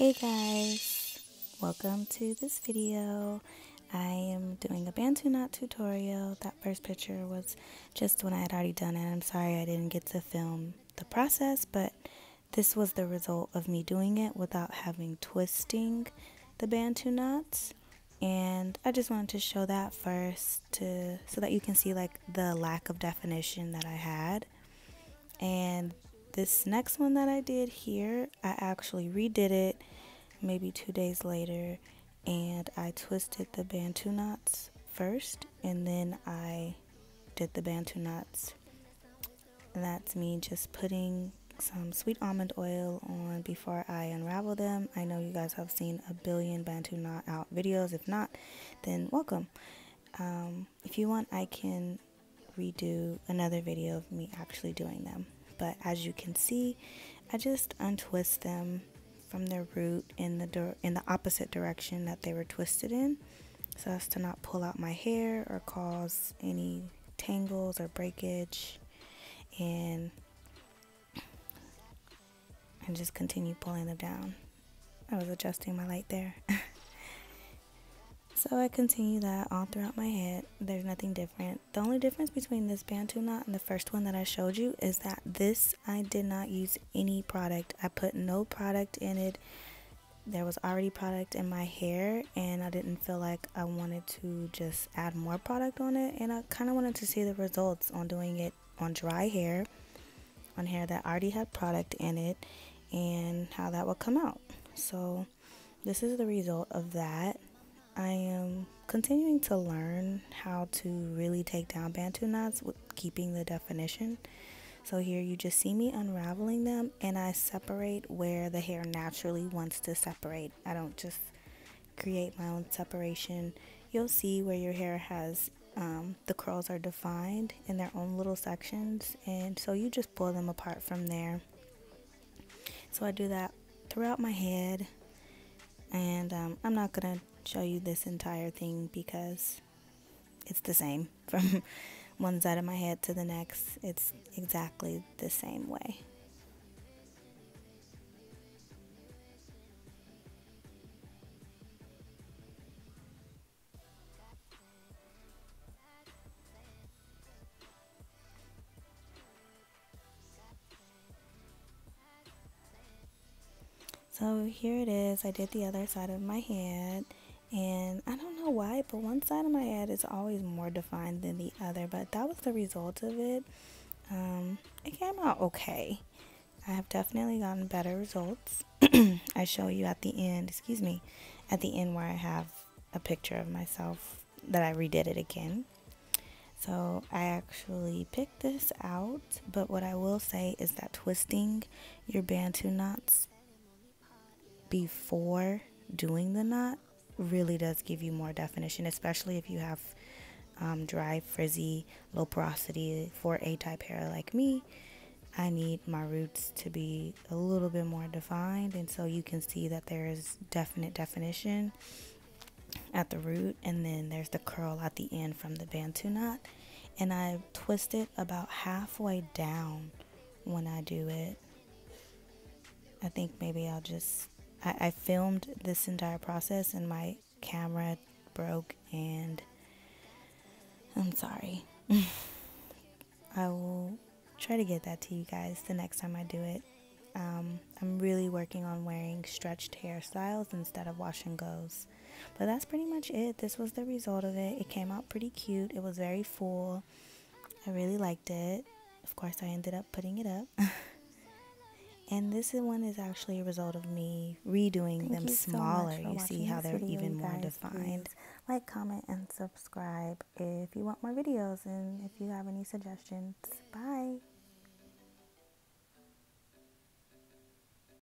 Hey guys, welcome to this video. I am doing a bantu-knot tutorial. That first picture was just when I had already done it. I'm sorry I didn't get to film the process, but this was the result of me doing it without having twisting the bantu knots. And I just wanted to show that first so that you can see like the lack of definition that I had. And this next one that I did here, I actually redid it maybe 2 days later, and I twisted the bantu knots first, and then I did the bantu knots. And that's me just putting some sweet almond oil on before I unravel them. I know you guys have seen a billion bantu knot out videos. If not, then welcome. If you want, I can redo another video of me actually doing them. But as you can see, I just untwist them from their root in the opposite direction that they were twisted in, so as to not pull out my hair or cause any tangles or breakage. And just continue pulling them down. I was adjusting my light there. So I continue that all throughout my head. There's nothing different. The only difference between this bantu knot and the first one that I showed you is that this, I did not use any product. I put no product in it. There was already product in my hair, and I didn't feel like I wanted to just add more product on it. And I kind of wanted to see the results on doing it on dry hair, on hair that already had product in it, and how that would come out. So this is the result of that. I am continuing to learn how to really take down bantu knots with keeping the definition. So here you just see me unraveling them, and I separate where the hair naturally wants to separate. I don't just create my own separation. You'll see where your hair has the curls are defined in their own little sections, and so you just pull them apart from there. So I do that throughout my head, and I'm not gonna show you this entire thing because it's the same from one side of my head to the next. It's exactly the same way. So here it is. I did the other side of my head, and I don't know why, but one side of my head is always more defined than the other, but that was the result of it. It came out okay. I have definitely gotten better results. I show you at the end, at the end where I have a picture of myself that I redid it again. So I actually picked this out, but what I will say is that twisting your bantu knots before doing the knot really does give you more definition, especially if you have dry, frizzy, low porosity 4A type hair like me. I need my roots to be a little bit more defined, and so you can see that there is definite definition at the root, and then there's the curl at the end from the bantu knot. And I twist it about halfway down when I do it. I think maybe I'll just I filmed this entire process and my camera broke, and I'm sorry. I will try to get that to you guys the next time I do it. I'm really working on wearing stretched hairstyles instead of wash and goes. But that's pretty much it. This was the result of it. It came out pretty cute. It was very full. I really liked it. Of course, I ended up putting it up. And this one is actually a result of me redoing them smaller. You see how they're even more defined. Like, comment, and subscribe if you want more videos, and if you have any suggestions. Bye.